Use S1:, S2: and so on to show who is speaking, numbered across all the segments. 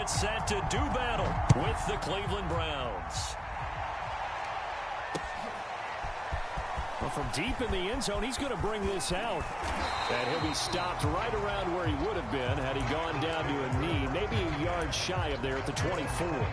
S1: get set to do battle with the Cleveland Browns. Well, from deep in the end zone, he's going to bring this out. And he'll be stopped right around where he would have been had he gone down to a knee, maybe a yard shy of there at the 24.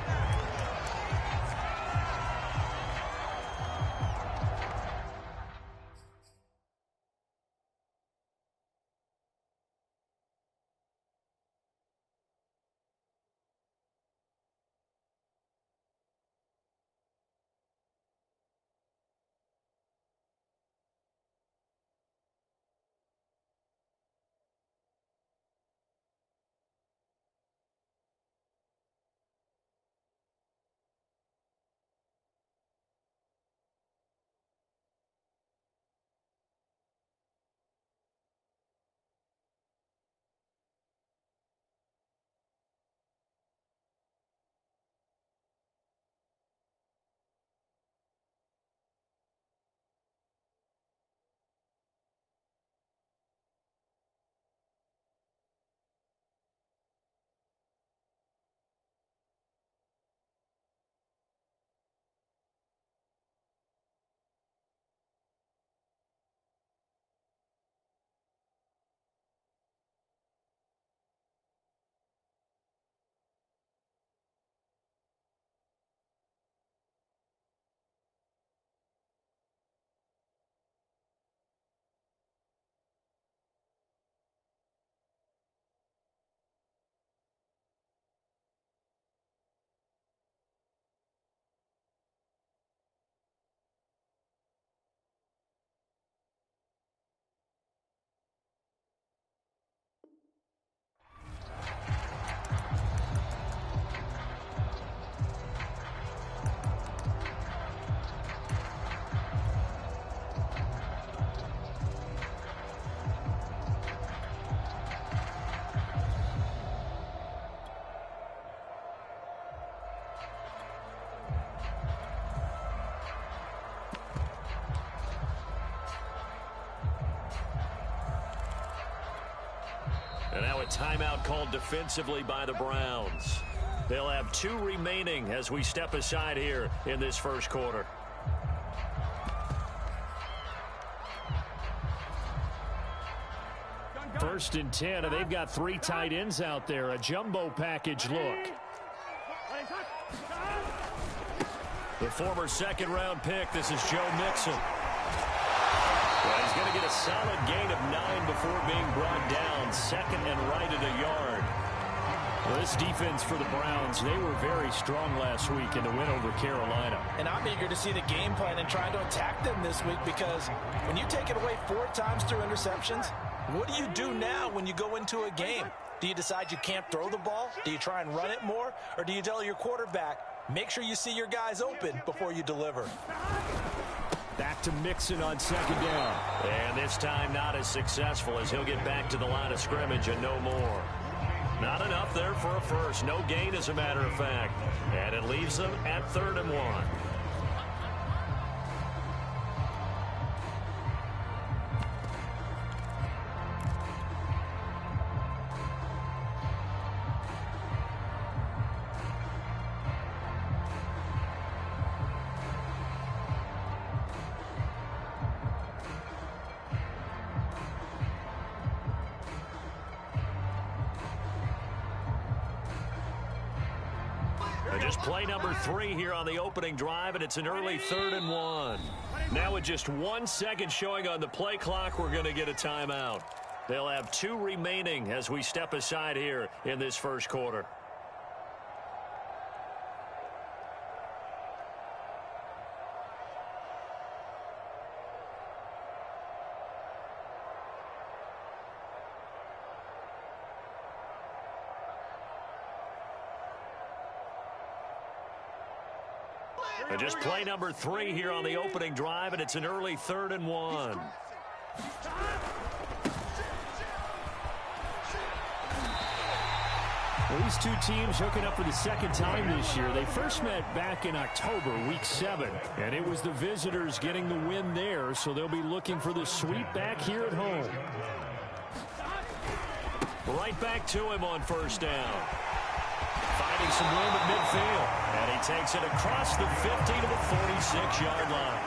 S1: And now a timeout called defensively by the Browns. They'll have 2 remaining as we step aside here in this first quarter. First and 10, and they've got 3 tight ends out there. A jumbo package look. The former second-round pick, this is Joe Mixon. Well, he's going to get a solid gain of 9 before being brought down. Second and right at a yard. Well, this defense for the Browns, they were very strong last week in the win over Carolina.
S2: And I'm eager to see the game plan and trying to attack them this week, because when you take it away 4 times through interceptions, what do you do now when you go into a game? Do you decide you can't throw the ball? Do you try and run it more? Or do you tell your quarterback, make sure you see your guys open before you deliver?
S1: Back to Mixon on second down. And this time not as successful, as he'll get back to the line of scrimmage and no more. Not enough there for a first. No gain, as a matter of fact. And it leaves them at 3rd and 1. Just play number 3 here on the opening drive, and it's an early 3rd and 1. Now with just 1 second showing on the play clock, we're going to get a timeout. They'll have 2 remaining as we step aside here in this first quarter. And just play number 3 here on the opening drive, and it's an early 3rd and 1. Well, these 2 teams hooking up for the second time this year. They first met back in October, week 7, and it was the visitors getting the win there, so they'll be looking for the sweep back here at home. Right back to him on first down. some room at midfield. And he takes it across the 50 to the 46-yard line.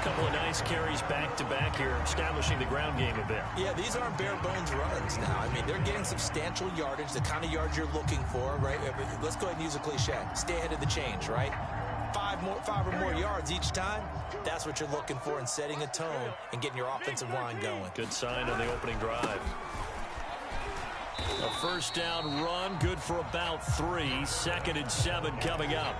S1: A couple of nice carries back-to-back here, establishing the ground game a bit.
S2: Yeah, these aren't bare-bones runs now. I mean, they're getting substantial yardage, the kind of yards you're looking for, right? Let's go ahead and use a cliche. Stay ahead of the change, right? Five or more yards each time, that's what you're looking for in setting a tone and getting your offensive line going.
S1: Good sign on the opening drive. A first down run, good for about 3. 2nd and 7 coming up.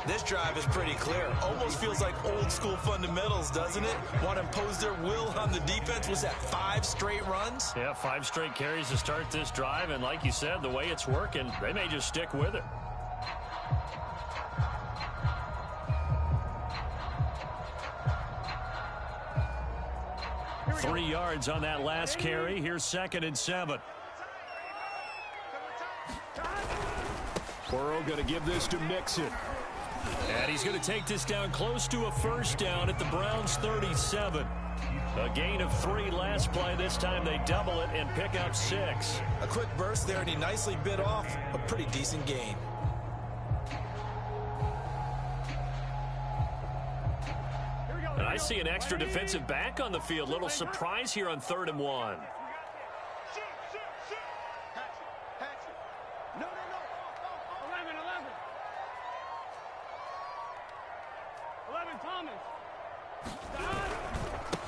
S2: This drive is pretty clear. Almost feels like old school fundamentals, doesn't it? Want to impose their will on the defense. Was that 5 straight runs?
S1: Yeah, 5 straight carries to start this drive. And like you said, the way it's working, they may just stick with it. Three yards on that last carry. Here's 2nd and 7. Burrow going to give this to Mixon. And he's going to take this down close to a first down at the Browns' 37. A gain of 3 last play. This time they double it and pick up 6.
S2: A quick burst there, and he nicely bit off a pretty decent gain.
S1: And I see an extra defensive back on the field. Little surprise here on 3rd and 1.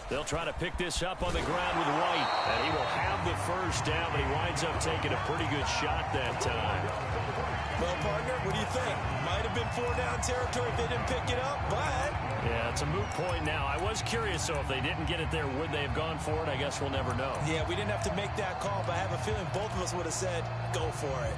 S1: They'll try to pick this up on the ground with White. And he will have the first down, but he winds up taking a pretty good shot that time.
S2: Well, partner, what do you think? Might have been 4-down territory if they didn't pick it up, but...
S1: Yeah, it's a moot point now. I was curious, though, if they didn't get it there, would they have gone for it? I guess we'll never know.
S2: Yeah, we didn't have to make that call, but I have a feeling both of us would have said, go for it.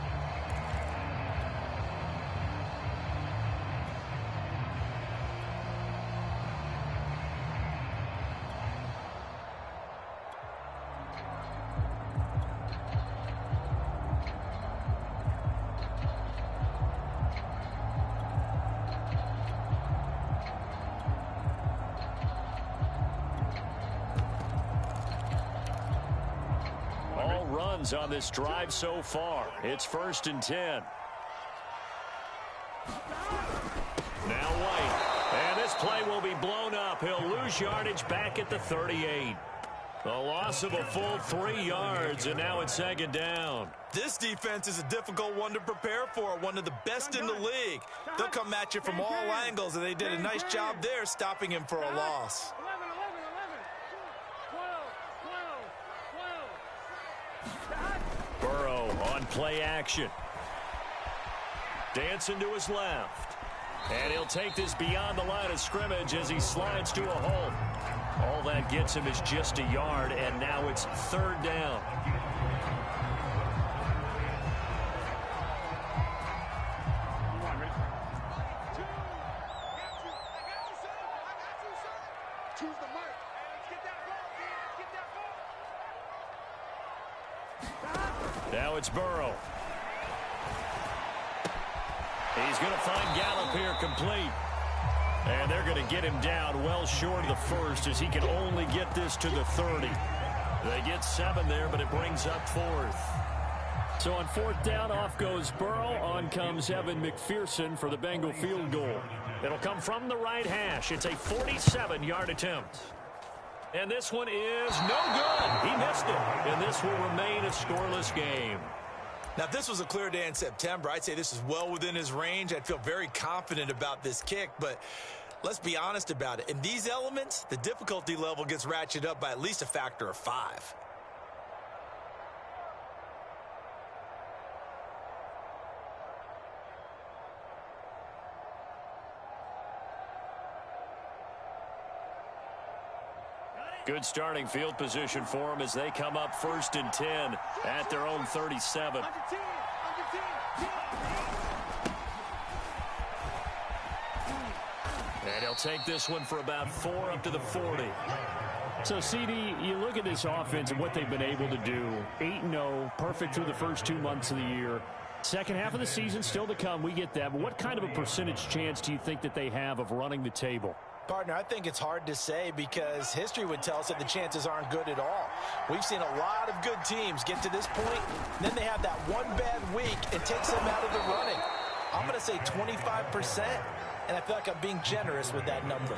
S1: On this drive so far. It's 1st and 10. Now White. And this play will be blown up. He'll lose yardage back at the 38. The loss of a full 3 yards, and now it's 2nd down.
S2: This defense is a difficult one to prepare for, one of the best in the league. They'll come at you from all angles, and they did a nice job there stopping him for a loss.
S1: Burrow on play action. Dancing to his left. And he'll take this beyond the line of scrimmage as he slides to a hole. All that gets him is just a yard, and now it's 3rd down. Now it's Burrow. He's going to find Gallup here complete. And they're going to get him down well short of the first as he can only get this to the 30. They get 7 there, but it brings up 4th. So on 4th down, off goes Burrow. On comes Evan McPherson for the Bengal field goal. It'll come from the right hash. It's a 47-yard attempt. And this one is no good. He missed it. And this will remain a scoreless game.
S2: Now, if this was a clear day in September, I'd say this is well within his range. I'd feel very confident about this kick, but let's be honest about it. In these elements, the difficulty level gets ratcheted up by at least a factor of 5.
S1: Good starting field position for them as they come up 1st and 10 at their own 37. And he'll take this one for about 4 up to the 40. So, CD, you look at this offense and what they've been able to do. 8-0, perfect through the first 2 months of the year. Second half of the season still to come. We get that. But what kind of a percentage chance do you think that they have of running the table?
S2: Partner, I think it's hard to say because history would tell us that the chances aren't good at all. We've seen a lot of good teams get to this point, and then they have that one bad week and takes them out of the running. I'm going to say 25%, and I feel like I'm being generous with that number.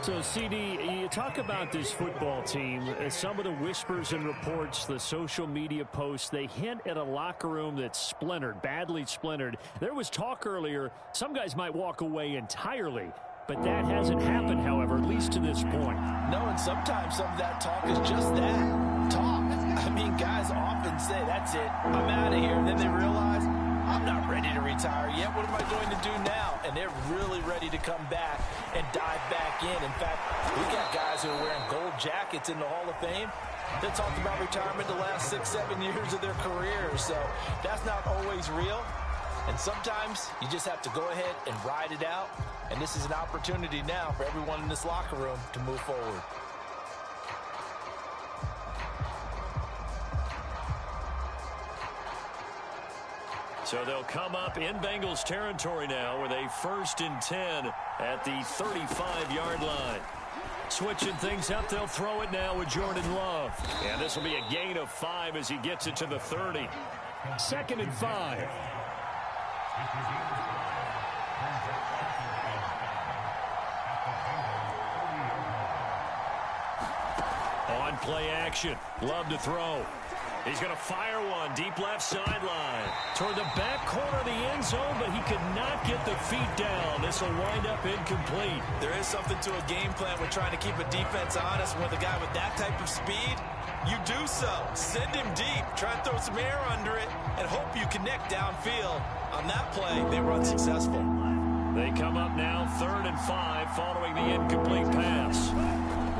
S1: So, CD, you talk about this football team, some of the whispers and reports, the social media posts, they hint at a locker room that's splintered, badly splintered. There was talk earlier, some guys might walk away entirely, but that hasn't happened, however, at least to this point.
S2: No, and sometimes some of that talk is just that, talk. I mean, guys often say, that's it, I'm out of here, and then they realize, I'm not ready to retire yet. What am I going to do now? And they're really ready to come back and dive back in. In fact, we got guys who are wearing gold jackets in the Hall of Fame that talked about retirement the last 6-7 years of their careers. So that's not always real. And sometimes you just have to go ahead and ride it out. And this is an opportunity now for everyone in this locker room to move forward.
S1: So they'll come up in Bengals territory now with a 1st and 10 at the 35-yard line. Switching things up, they'll throw it now with Jordan Love. And this will be a gain of 5 as he gets it to the 30. 2nd and 5. On play action, Love to throw. He's going to fire one deep left sideline toward the back corner of the end zone, but he could not get the feet down. This will wind up incomplete.
S2: There is something to a game plan with trying to keep a defense honest. With a guy with that type of speed, you do so. Send him deep. Try and throw some air under it and hope you connect downfield. On that play, they were unsuccessful.
S1: They come up now 3rd and 5 following the incomplete pass.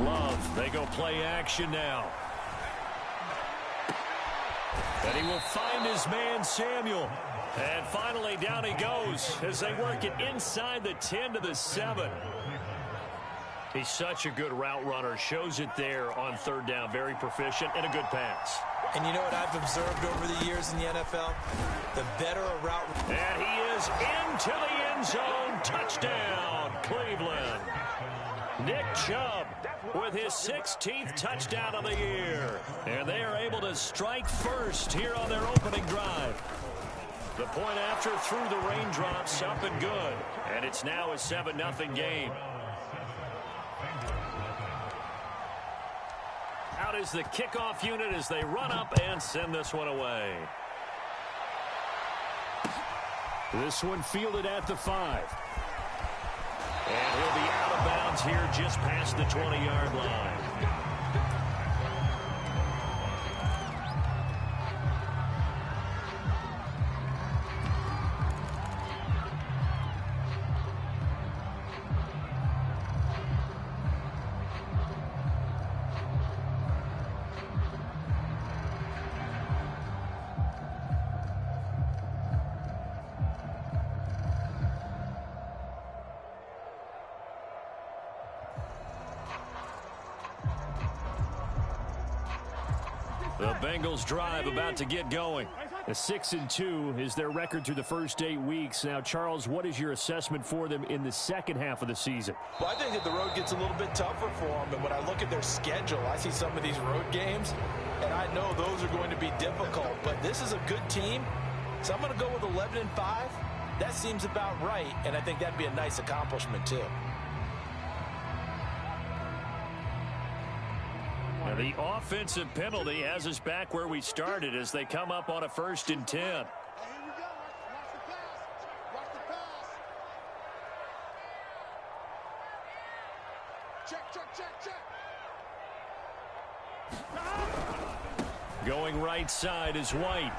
S1: Love, they go play action now. And he will find his man, Samuel. And finally, down he goes as they work it inside the 10 to the 7. He's such a good route runner. Shows it there on 3rd down. Very proficient and a good pass.
S2: And you know what I've observed over the years in the NFL? The better a route.
S1: And he is into the end zone. Touchdown, Cleveland. Nick Chubb with his 16th touchdown of the year. And they are able to strike first here on their opening drive. The point after through the raindrops, up and good. And it's now a 7-0 game. Out is the kickoff unit as they run up and send this one away. This one fielded at the 5. And he'll be out of bounds here just past the 20-yard line. The Bengals drive about to get going. A 6-2 is their record through the first 8 weeks. Now, Charles, what is your assessment for them in the second half of the season?
S2: Well, I think that the road gets a little bit tougher for them. And when I look at their schedule, I see some of these road games, and I know those are going to be difficult. But this is a good team, so I'm going to go with 11-5. That seems about right, and I think that'd be a nice accomplishment, too.
S1: Now, the offensive penalty has us back where we started as they come up on a 1st and 10.
S3: Here we go. Watch the pass. Watch the pass. Check.
S1: Going right side is White.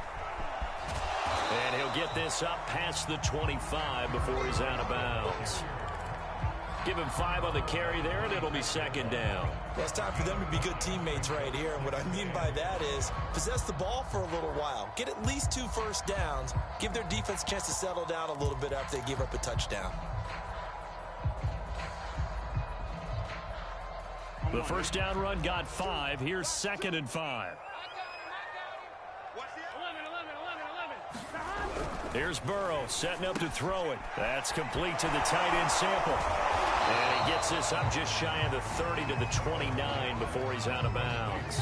S1: And he'll get this up past the 25 before he's out of bounds. Give him 5 on the carry there, and it'll be 2nd down.
S2: Well, it's time for them to be good teammates right here. And what I mean by that is possess the ball for a little while. Get at least 2 first downs. Give their defense a chance to settle down a little bit after they give up a touchdown.
S1: The first down run got 5. Here's 2nd and 5. Here's Burrow setting up to throw it. That's complete to the tight end Sample. And he gets this up just shy of the 30 to the 29 before he's out of bounds.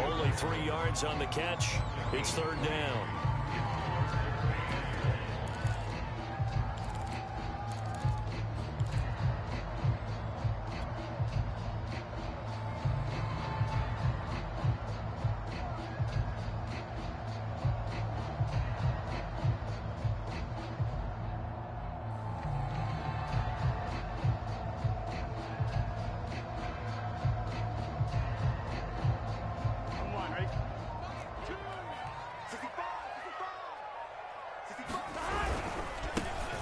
S1: Only 3 yards on the catch. It's third down.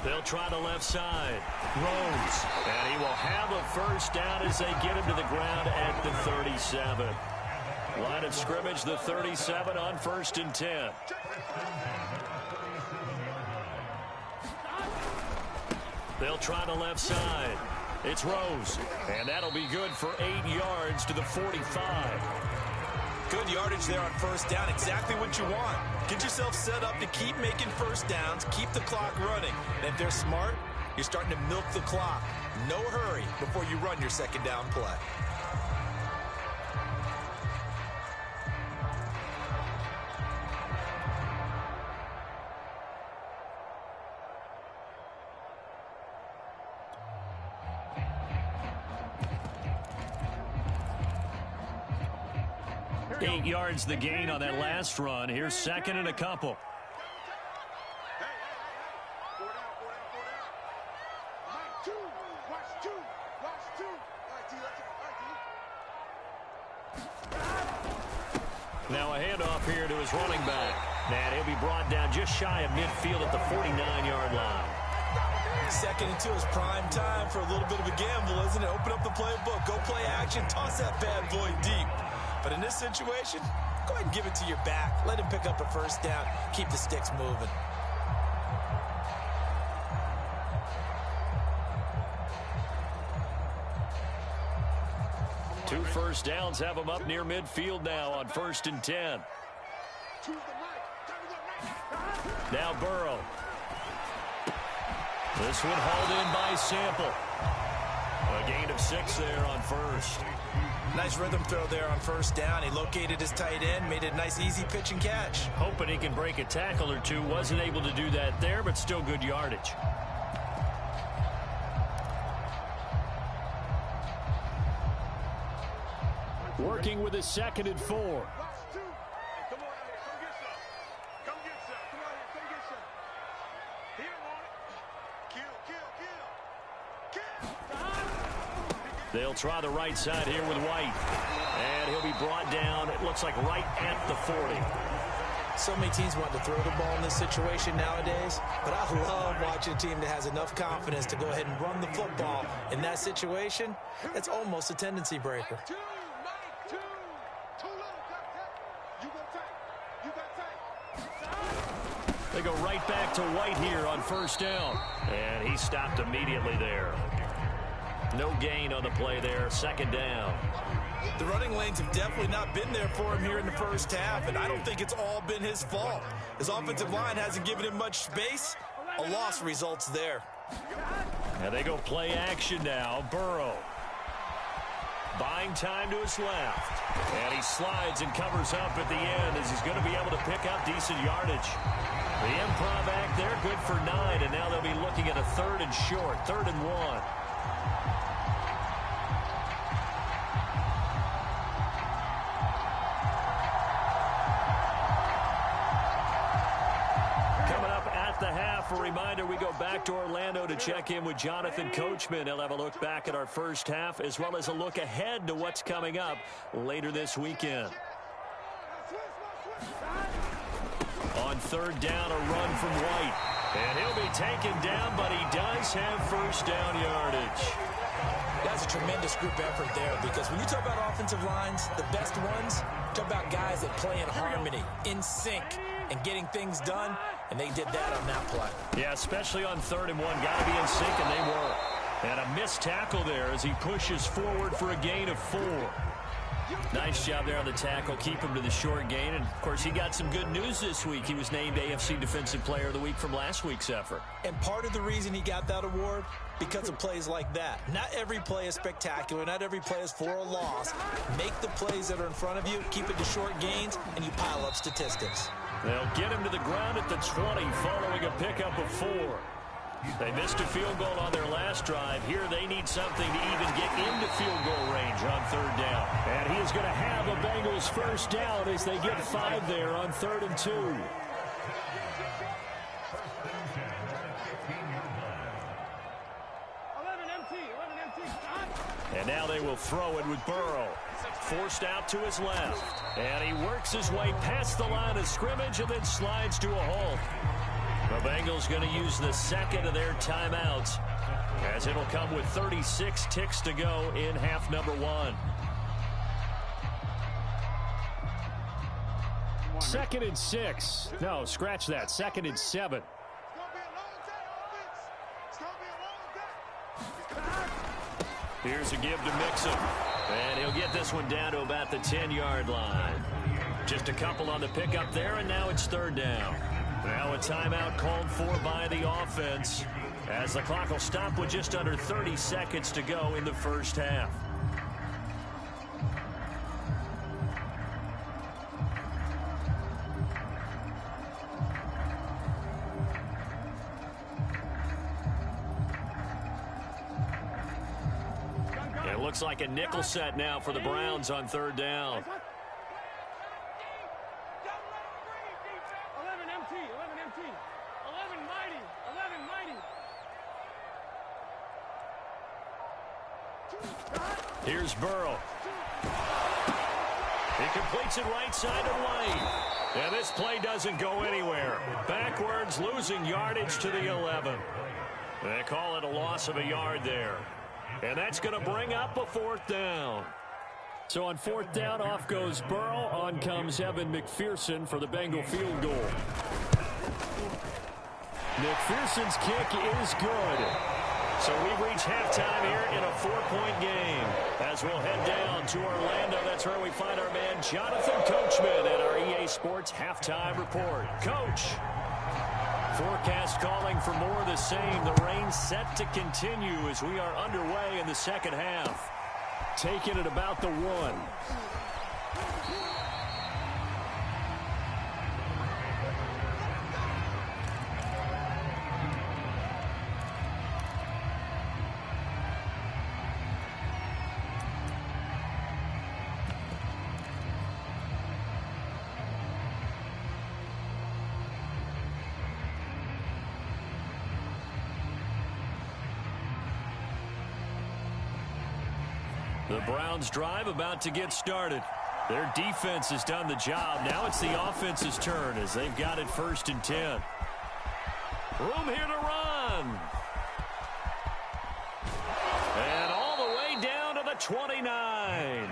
S1: They'll try the left side. Rose. And he will have a first down as they get him to the ground at the 37. Line of scrimmage, the 37 on 1st and 10. They'll try the left side. It's Rose. And that'll be good for 8 yards to the 45.
S2: Good yardage there on first down. Exactly what you want. Get yourself set up to keep making first downs, keep the clock running. And if they're smart, you're starting to milk the clock. No hurry before you run your second down play.
S1: Eight yards the gain on that last run. Here's second and a couple. Now a handoff here to his running back. And he'll be brought down just shy of midfield at the 49-yard line.
S2: Second and 2 is prime time for a little bit of a gamble, isn't it? Open up the playbook, go play action, toss that bad boy deep. But in this situation, go ahead and give it to your back. Let him pick up a first down. Keep the sticks moving.
S1: Two first downs have him up near midfield now on 1st and 10. Now Burrow. This one hauled in by Sample. A gain of 6 there on first.
S2: Nice rhythm throw there on first down. He located his tight end, made it a nice easy pitch and catch.
S1: Hoping he can break a tackle or two. Wasn't able to do that there, but still good yardage. Working with his 2nd and 4. They'll try the right side here with White. And he'll be brought down, it looks like right at the 40.
S2: So many teams want to throw the ball in this situation nowadays, but I love watching a team that has enough confidence to go ahead and run the football. In that situation, that's almost a tendency breaker.
S1: They go right back to White here on first down. And he stopped immediately there. No gain on the play there, 2nd down.
S2: The running lanes have definitely not been there for him here in the first half, and I don't think it's all been his fault. His offensive line hasn't given him much space. A loss results there.
S1: And they go play action now. Burrow. Buying time to his left. And he slides and covers up at the end as he's going to be able to pick up decent yardage. The improv act there, good for 9, and now they'll be looking at a 3rd and short, 3rd and 1. A reminder, we go back to Orlando to check in with Jonathan Coachman. He'll have a look back at our first half as well as a look ahead to what's coming up later this weekend. On 3rd down, a run from White. And he'll be taken down, but he does have first down yardage.
S2: That's a tremendous group effort there, because when you talk about offensive lines, the best ones, talk about guys that play in harmony, in sync, and getting things done, and they did that on that play.
S1: Yeah, especially on 3rd and 1. Got to be in sync, and they were. And a missed tackle there as he pushes forward for a gain of 4. Nice job there on the tackle. Keep him to the short gain. And, of course, he got some good news this week. He was named AFC Defensive Player of the Week from last week's effort.
S2: And part of the reason he got that award, because of plays like that. Not every play is spectacular. Not every play is for a loss. Make the plays that are in front of you, keep it to short gains, and you pile up statistics.
S1: They'll get him to the ground at the 20 following a pickup of 4. They missed a field goal on their last drive. Here they need something to even get into field goal range on 3rd down.
S4: And he is going to have a Bengals first down as they get 5 there on 3rd and 2.
S1: And now they will throw it with Burrow. Forced out to his left. And he works his way past the line of scrimmage and then slides to a halt. The Bengals going to use the second of their timeouts, as it'll come with 36 ticks to go in half number 1.
S4: 2nd and 6. No, scratch that. 2nd and 7.
S1: Here's a give to Mixon. And he'll get this one down to about the 10-yard line. Just a couple on the pickup there, and now it's 3rd down. Now a timeout called for by the offense, as the clock will stop with just under 30 seconds to go in the first half. It looks like a nickel set now for the Browns on 3rd down. Here's Burrow. He completes it right side of lane. And this play doesn't go anywhere. Backwards, losing yardage to the 11. They call it a loss of a yard there. And that's going to bring up a 4th down.
S4: So on 4th down, off goes Burrow. On comes Evan McPherson for the Bengal field goal. McPherson's kick is good.
S1: So we reach halftime here in a 4-point game. As we'll head down to Orlando, that's where we find our man Jonathan Coachman at our EA Sports Halftime Report. Coach. Forecast calling for more of the same. The rain set to continue as we are underway in the second half.
S4: Taking it about the 1.
S1: The Browns drive about to get started. Their defense has done the job. Now it's the offense's turn as they've got it 1st and 10. Room here to run. And all the way down to the 29.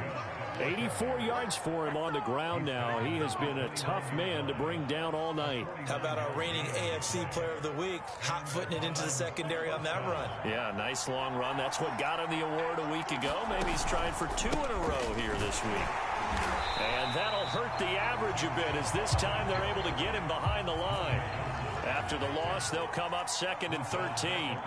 S4: 84 yards for him on the ground now. He has been a tough man to bring down all night.
S2: How about our reigning AFC Player of the Week, hot-footing it into the secondary on that run?
S1: Yeah, nice long run. That's what got him the award a week ago. Maybe he's trying for 2 in a row here this week. And that'll hurt the average a bit, as this time they're able to get him behind the line. After the loss, they'll come up 2nd and 13.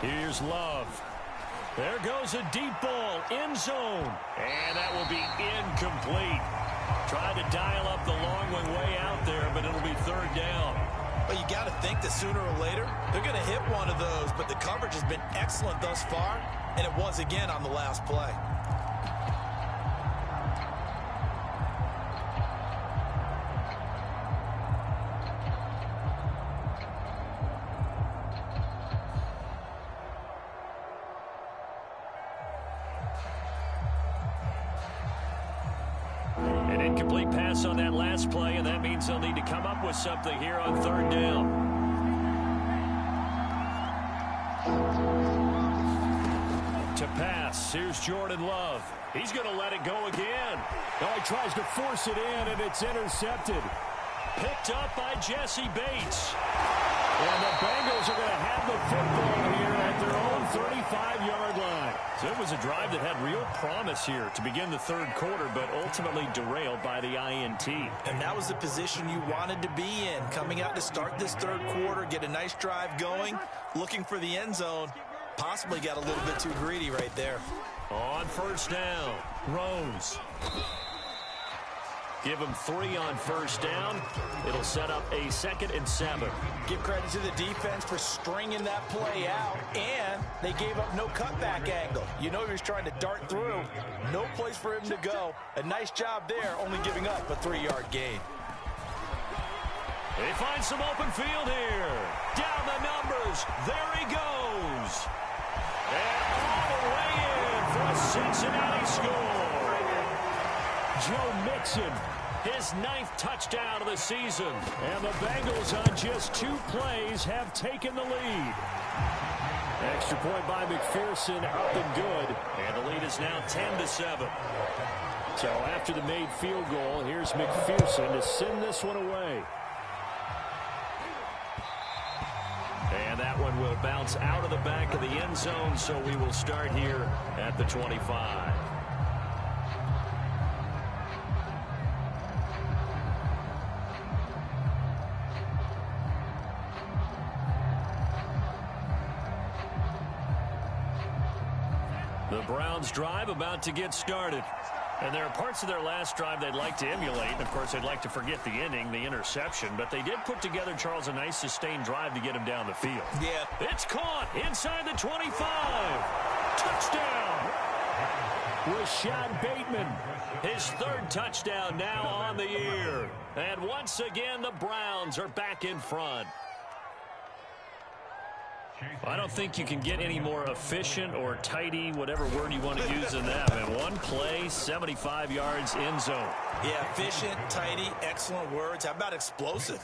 S1: Here's Love. There goes a deep ball, end zone. And that will be incomplete. Trying to dial up the long one way out there, but it'll be 3rd down.
S2: But you got to think that sooner or later, they're going to hit one of those. But the coverage has been excellent thus far, and it was again on the last play.
S1: An incomplete pass on that last play, and that means they'll need to come up with something here on 3rd down. To pass, here's Jordan Love. He's going to let it go again.
S4: Oh, he tries to force it in, and it's intercepted.
S1: Picked up by Jesse Bates.
S4: And the Bengals are going to have the football here at their own 35-yard line.
S1: So it was a drive that had real promise here to begin the third quarter, but ultimately derailed by the INT.
S2: And that was the position you wanted to be in, coming out to start this third quarter, get a nice drive going, looking for the end zone. Possibly got a little bit too greedy right there.
S1: On first down, Rose. Give him 3 on first down. It'll set up a 2nd and 7.
S2: Give credit to the defense for stringing that play out, and they gave up no cutback angle. You know he was trying to dart through. No place for him to go. A nice job there, only giving up a 3-yard gain.
S1: They find some open field here. Down the numbers. There he goes. And all the way in for a Cincinnati score.
S4: Joe Mixon,
S1: his 9th touchdown of the season.
S4: And the Bengals on just 2 plays have taken the lead. Extra point by McPherson, up and good.
S1: And the lead is now 10-7.
S4: So after the made field goal, here's McPherson to send this one away.
S1: And that one will bounce out of the back of the end zone, so we will start here at the 25. The Browns drive about to get started. And there are parts of their last drive they'd like to emulate. And, of course, they'd like to forget the ending, the interception. But they did put together, Charles, a nice sustained drive to get him down the field.
S2: Yeah.
S1: It's caught inside the 25. Touchdown.
S4: Rashad Bateman.
S1: His 3rd touchdown now on the year. And once again, the Browns are back in front. I don't think you can get any more efficient or tidy, whatever word you want to use in that. Man, one play, 75 yards, end zone.
S2: Yeah, efficient, tidy, excellent words. How about explosive?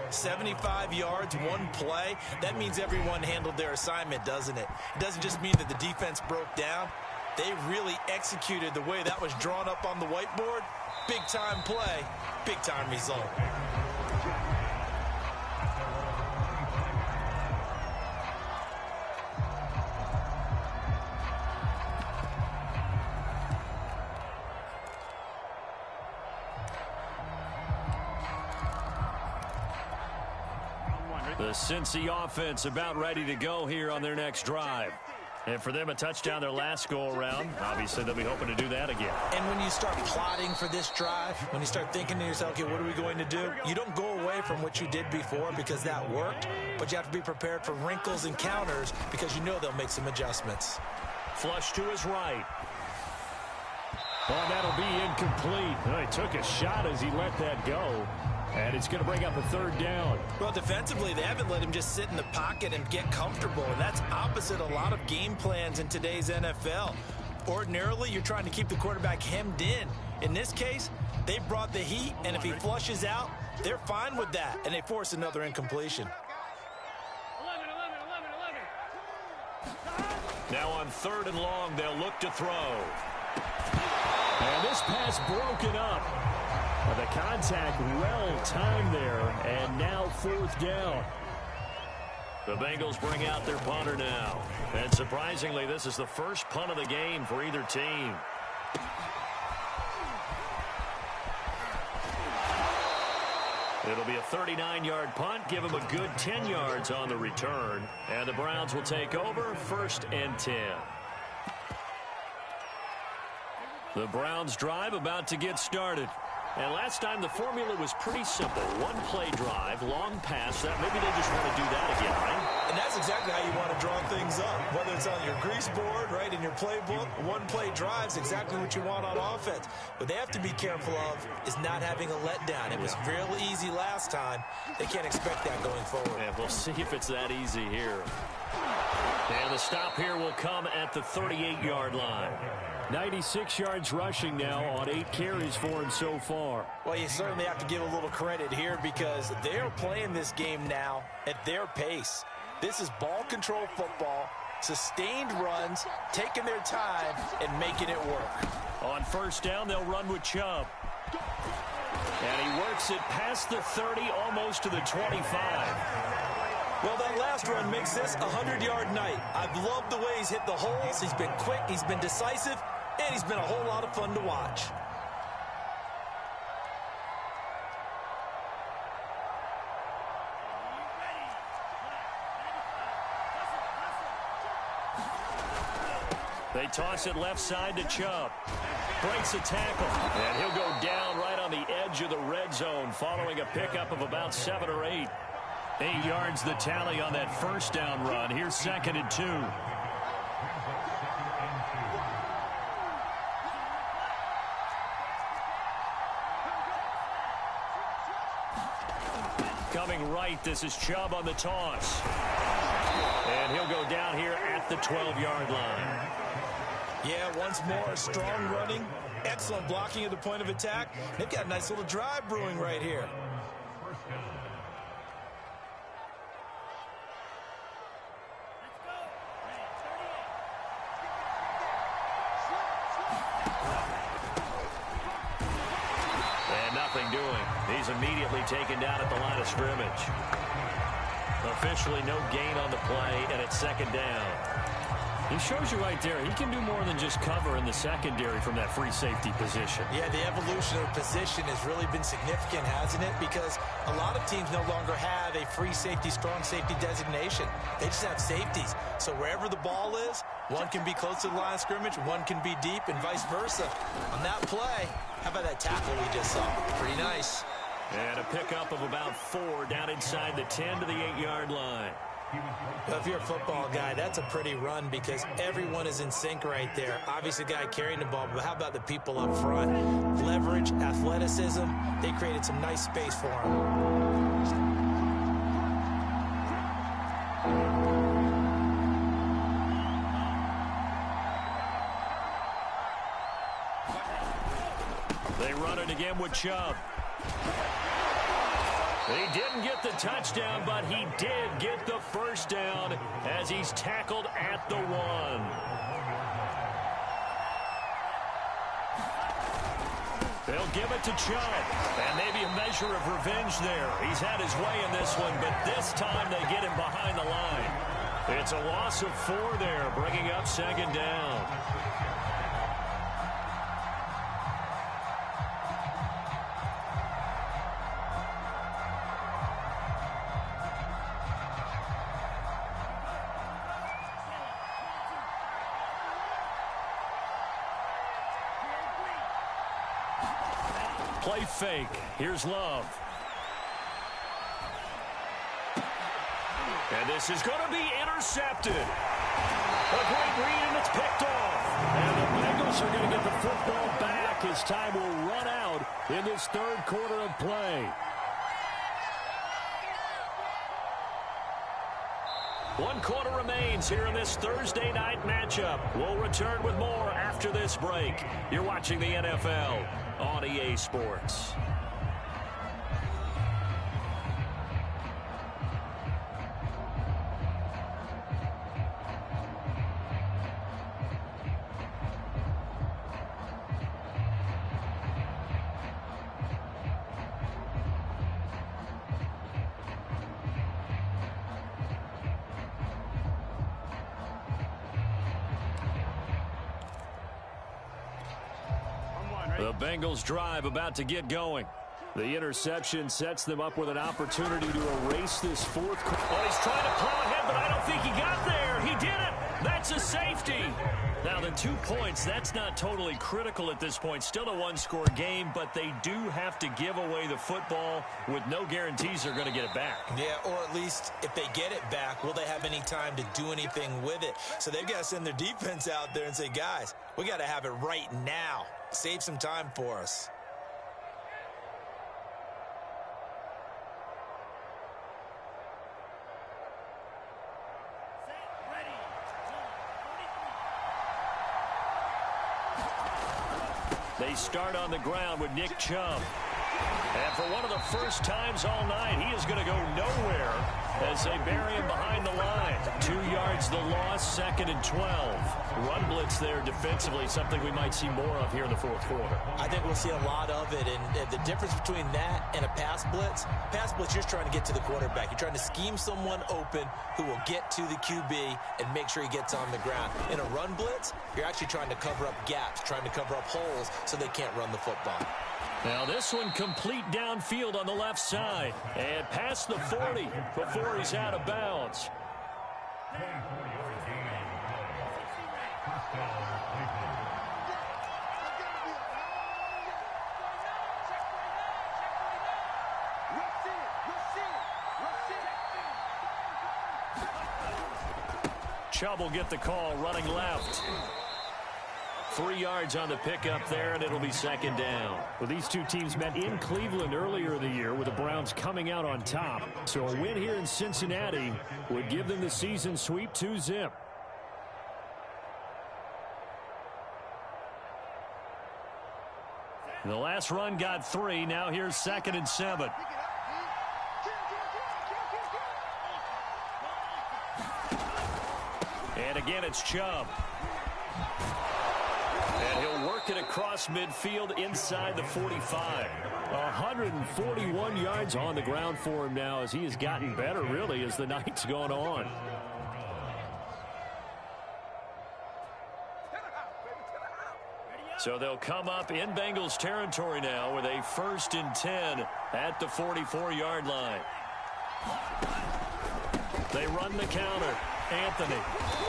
S2: 75 yards, one play. That means everyone handled their assignment, doesn't it? It doesn't just mean that the defense broke down. They really executed the way that was drawn up on the whiteboard. Big-time play, big-time result.
S1: The Cincy offense about ready to go here on their next drive. And for them, a touchdown their last go-around. Obviously, they'll be hoping to do that again.
S2: And when you start plotting for this drive, when you start thinking to yourself, okay, what are we going to do? You don't go away from what you did before because that worked, but you have to be prepared for wrinkles and counters because you know they'll make some adjustments.
S1: Flush to his right.
S4: Oh, that'll be incomplete. Oh, he took a shot as he let that go. And it's going to bring up a 3rd down.
S2: Well, defensively, they haven't let him just sit in the pocket and get comfortable, and that's opposite a lot of game plans in today's NFL. Ordinarily, you're trying to keep the quarterback hemmed in. In this case, they brought the heat, and if he flushes out, they're fine with that, and they force another incompletion.
S1: Now on 3rd and long, they'll look to throw.
S4: And this pass broken up. The contact well timed there, and now 4th down.
S1: The Bengals bring out their punter now. And surprisingly, this is the first punt of the game for either team. It'll be a 39-yard punt, give them a good 10 yards on the return. And the Browns will take over 1st and 10. The Browns drive about to get started. And last time the formula was pretty simple. One play drive, long pass. That maybe they just want to do that again, right?
S2: And that's exactly how you want to draw things up. Whether it's on your grease board, right, in your playbook, one play drive is exactly what you want on offense. What they have to be careful of is not having a letdown. It was real easy last time. They can't expect that going forward.
S1: And we'll see if it's that easy here. And the stop here will come at the 38-yard line.
S4: 96 yards rushing now on 8 carries for him so far.
S2: Well, you certainly have to give a little credit here because they're playing this game now at their pace. This is ball control football, sustained runs, taking their time, and making it work.
S1: On 1st down, they'll run with Chubb. And he works it past the 30, almost to the 25.
S2: Well, that last run makes this a 100-yard night. I've loved the way he's hit the holes. He's been quick, he's been decisive, and he's been a whole lot of fun to watch.
S1: They toss it left side to Chubb. Breaks a tackle. And he'll go down right on the edge of the red zone following a pickup of about 7 or 8. 8 yards the tally on that first down run. Here's 2nd and 2. Coming right, this is Chubb on the toss. And he'll go down here at the 12-yard line.
S2: Yeah, once more, strong running, excellent blocking at the point of attack. They've got a nice little drive brewing right here.
S1: And nothing doing. He's immediately taken down at the line of scrimmage. Officially no gain on the play, and it's 2nd down. He shows you right there, he can do more than just cover in the secondary from that free safety position.
S2: Yeah, the evolution of position has really been significant, hasn't it? Because a lot of teams no longer have a free safety, strong safety designation. They just have safeties. So wherever the ball is, one can be close to the line of scrimmage, one can be deep, and vice versa. On that play, how about that tackle we just saw? Pretty nice.
S1: And a pickup of about 4 down inside the 10 to the 8-yard line.
S2: Well, if you're a football guy, that's a pretty run because everyone is in sync right there. Obviously, the guy carrying the ball, but how about the people up front? Leverage, athleticism, they created some nice space for him.
S1: They run it again with Chubb. He didn't get the touchdown, but he did get the first down as he's tackled at the 1. They'll give it to Chubb, and maybe a measure of revenge there. He's had his way in this one, but this time they get him behind the line. It's a loss of 4 there, bringing up 2nd down. Play fake. Here's Love. And this is going to be intercepted. A great read, and it's picked off. And the Bengals are going to get the football back as time will run out in this 3rd quarter of play. One quarter remains here in this Thursday night matchup. We'll return with more after this break. You're watching the NFL on EA Sports. The Bengals drive about to get going. The interception sets them up with an opportunity to erase this 4th quarter. Oh, he's trying to plow ahead, but I don't think he got there. He did it. That's a safety. Now, the 2 points, that's not totally critical at this point. Still a 1-score game, but they do have to give away the football with no guarantees they're going to get it back.
S2: Yeah, or at least if they get it back, will they have any time to do anything with it? So they've got to send their defense out there and say, guys, we got to have it right now. Save some time for us. They start on the ground with Nick Chubb. And for one of the first times all night, he is going to go nowhere
S1: as they bury him behind the line. 2 yards the loss, 2nd and 12. Run blitz there defensively, something we might see more of here in the fourth quarter.
S2: I think we'll see a lot of it, and the difference between that and a pass blitz, you're trying to get to the quarterback. You're trying to scheme someone open who will get to the QB and make sure he gets on the ground. In a run blitz, you're actually trying to cover up gaps, trying to cover up holes so they can't run the football.
S1: Now this one complete downfield on the left side and past the 40 before he's out of bounds. Chubb will get the call running left. 3 yards on the pickup there, and it'll be 2nd down.
S4: Well, these two teams met in Cleveland earlier in the year with the Browns coming out on top. So a win here in Cincinnati would give them the season sweep 2-zip. The last run got 3. Now here's 2nd and 7.
S1: And again, it's Chubb. And he'll work it across midfield inside the 45.
S4: 141 yards on the ground for him now as he has gotten better, really, as the night's gone on.
S1: So they'll come up in Bengals territory now with a 1st and 10 at the 44-yard line. They run the counter. Anthony.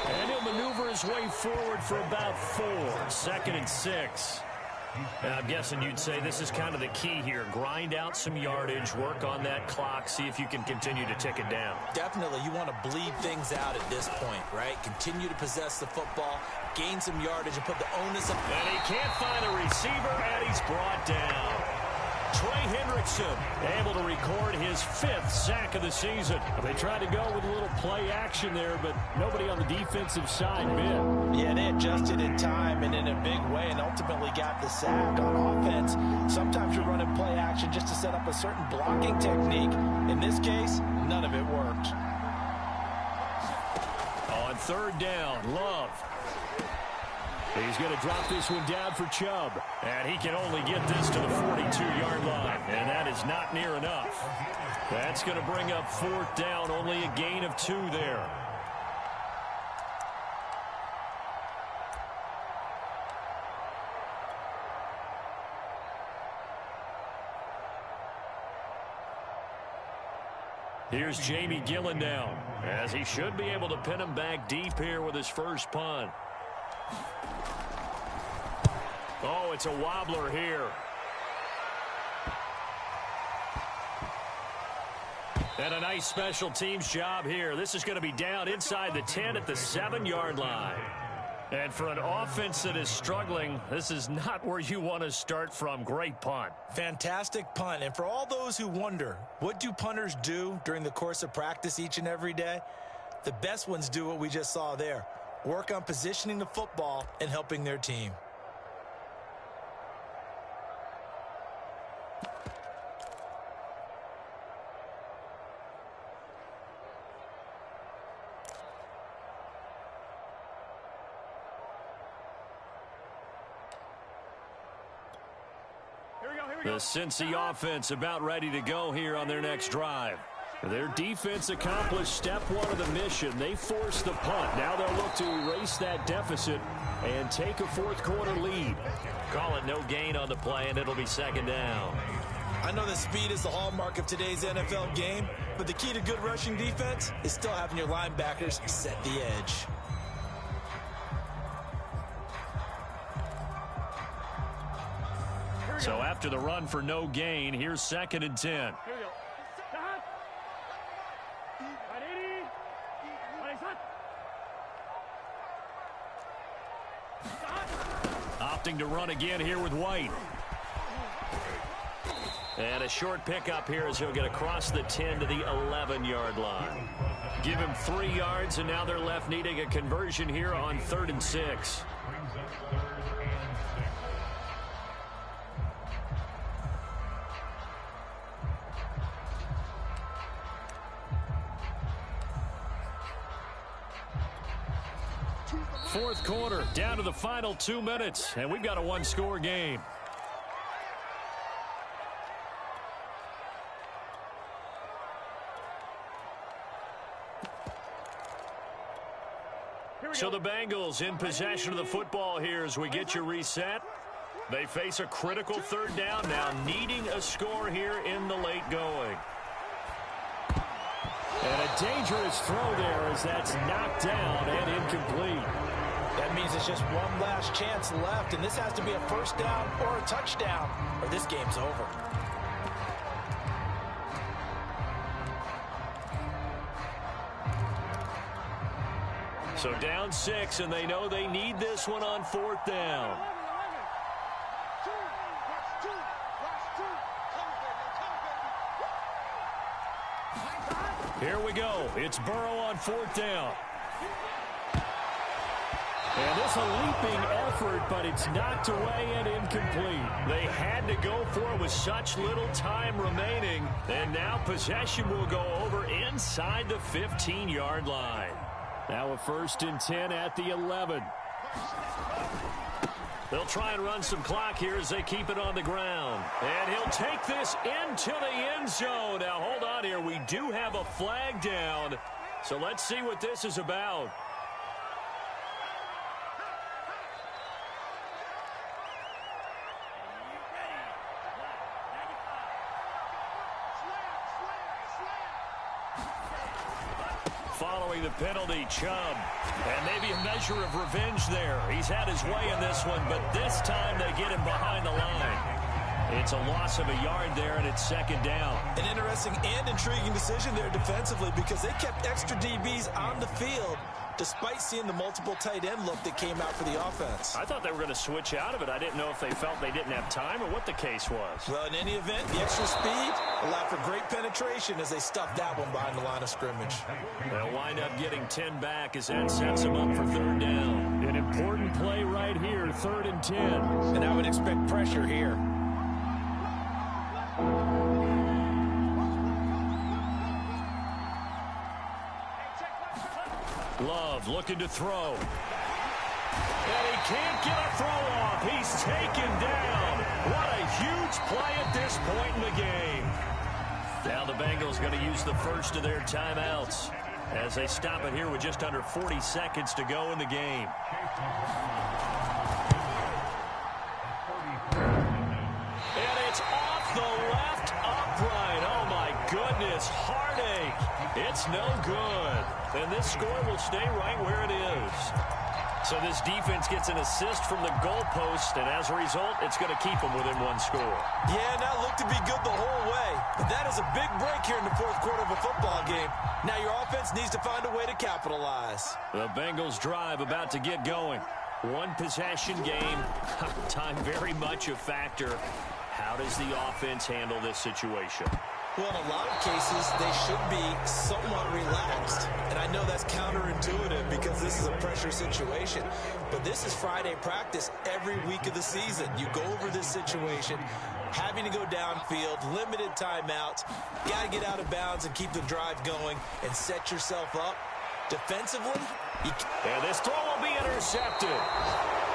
S1: And he'll maneuver his way forward for about 4. 2nd and 6. And I'm guessing you'd say this is kind of the key here. Grind out some yardage, work on that clock, see if you can continue to tick it down.
S2: Definitely, you want to bleed things out at this point, right? Continue to possess the football, gain some yardage, and put the onus of...
S1: And he can't find a receiver, and he's brought down. Trey Hendrickson able to record his 5th sack of the season.
S4: They tried to go with a little play action there, but nobody on the defensive side bit.
S2: Yeah, they adjusted in time and in a big way and ultimately got the sack on offense. Sometimes you're running play action just to set up a certain blocking technique. In this case, none of it worked.
S1: On 3rd down, Love.
S4: He's going to drop this one down for Chubb.
S1: And he can only get this to the 42-yard line. And that is not near enough. That's going to bring up 4th down. Only a gain of 2 there. Here's Jamie Gillen now, as he should be able to pin him back deep here with his first punt. Oh, it's a wobbler here. And a nice special teams job here. This is going to be down inside the 10 at the 7-yard line. And for an offense that is struggling, this is not where you want to start from. Great punt.
S2: Fantastic punt. And for all those who wonder, what do punters do during the course of practice each and every day? The best ones do what we just saw there. Work on positioning the football and helping their team.
S1: The Cincy offense about ready to go here on their next drive. Their defense accomplished step 1 of the mission. They forced the punt. Now they'll look to erase that deficit and take a 4th quarter lead. Call it no gain on the play, and it'll be 2nd down.
S2: I know that speed is the hallmark of today's NFL game, but the key to good rushing defense is still having your linebackers set the edge.
S1: So after the run for no gain, here's 2nd and 10. Opting to run again here with White. And a short pickup here as he'll get across the 10 to the 11-yard line. Give him 3 yards, and now they're left needing a conversion here on 3rd and 6.
S4: Fourth quarter, down to the final 2 minutes, and we've got a one-score game. So the Bengals in possession of the football here as we get you reset. They face a critical third down now, needing a score here in the late going. And a dangerous throw there as that's knocked down and incomplete.
S2: That means it's just one last chance left, and this has to be a first down or a touchdown, or this game's over.
S4: So down 6, and they know they need this one on fourth down. Here we go. It's Burrow on fourth down. And it's a leaping effort, but it's knocked away and incomplete. They had to go for it with such little time remaining. And now possession will go over inside the 15-yard line. Now a 1st and 10 at the 11. They'll try and run some clock here as they keep it on the ground. And he'll take this into the end zone. Now, hold on here. We do have a flag down. So let's see what this is about. Following the penalty, Chubb. And maybe a measure of revenge there. He's had his way in this one, but this time they get him behind the line. It's a loss of a yard there, and it's 2nd down.
S2: An interesting and intriguing decision there defensively because they kept extra DBs on the field despite seeing the multiple tight end look that came out for the offense.
S4: I thought they were going to switch out of it. I didn't know if they felt they didn't have time or what the case was.
S2: Well, in any event, the extra speed allowed for great penetration as they stuffed that one behind the line of scrimmage.
S4: They'll wind up getting 10 back as that sets them up for 3rd down. An important play right here, 3rd and 10.
S2: And I would expect pressure here.
S4: Love looking to throw. And he can't get a throw off. He's taken down. What a huge play at this point in the game. Now the Bengals going to use the first of their timeouts as they stop it here with just under 40 seconds to go in the game. And it's off the left upright. Oh, my goodness. Heartache. It's no good. And this score will stay right where it is. So this defense gets an assist from the goalpost, and as a result, it's going to keep them within one score.
S2: Yeah, now look to be good the whole way. But that is a big break here in the 4th quarter of a football game. Now your offense needs to find a way to capitalize.
S4: The Bengals drive about to get going. One possession game. Time very much a factor. How does the offense handle this situation?
S2: Well, in a lot of cases, they should be somewhat relaxed. And I know that's counterintuitive because this is a pressure situation. But this is Friday practice every week of the season. You go over this situation, having to go downfield, limited timeouts. Got to get out of bounds and keep the drive going and set yourself up. Defensively,
S4: and this throw will be intercepted.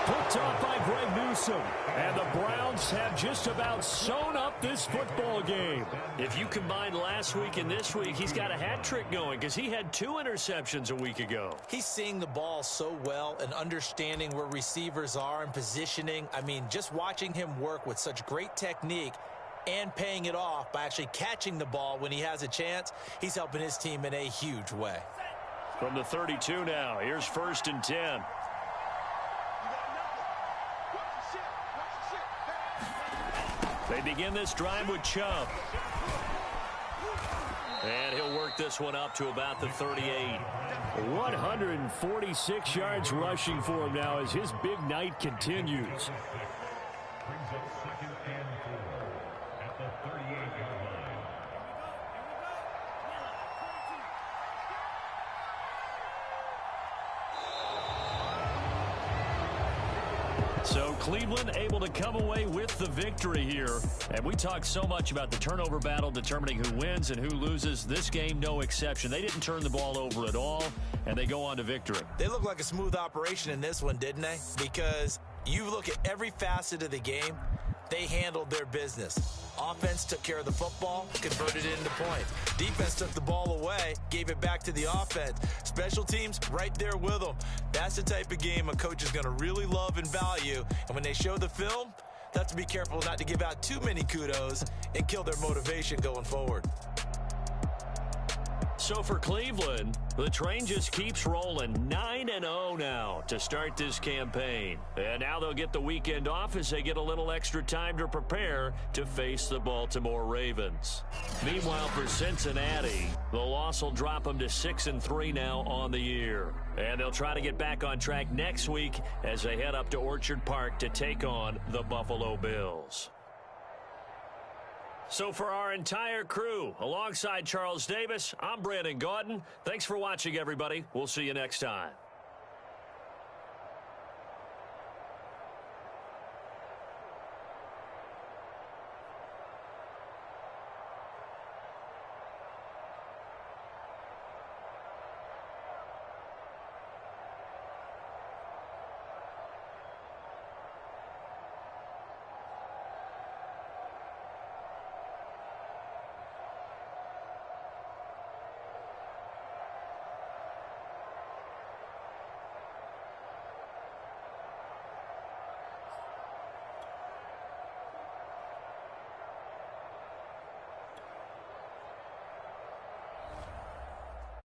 S4: Picked off by Greg Newsome. And the Browns have just about sewn up this football game. If you combine last week and this week, he's got a hat trick going because he had 2 interceptions a week ago.
S2: He's seeing the ball so well and understanding where receivers are and positioning. I mean, just watching him work with such great technique and paying it off by actually catching the ball when he has a chance, he's helping his team in a huge way.
S4: From the 32 now, here's 1st and 10. They begin this drive with Chubb. And he'll work this one up to about the 38. 146 yards rushing for him now as his big night continues.
S5: Brings up 2nd and 4 at the 38-yard line.
S1: So Cleveland able to come away with the victory here. And we talked so much about the turnover battle determining who wins and who loses. This game, no exception. They didn't turn the ball over at all, and they go on to victory.
S2: They look like a smooth operation in this one, didn't they? Because you look at every facet of the game, they handled their business. Offense took care of the football, converted it into points. Defense took the ball away, gave it back to the offense. Special teams, right there with them. That's the type of game a coach is going to really love and value. And when they show the film, they have to be careful not to give out too many kudos and kill their motivation going forward.
S1: So for Cleveland, the train just keeps rolling. 9-0 now to start this campaign. And now they'll get the weekend off as they get a little extra time to prepare to face the Baltimore Ravens. Meanwhile, for Cincinnati, the loss will drop them to 6-3 now on the year. And they'll try to get back on track next week as they head up to Orchard Park to take on the Buffalo Bills. So for our entire crew, alongside Charles Davis, I'm Brandon Gaudin. Thanks for watching, everybody. We'll see you next time.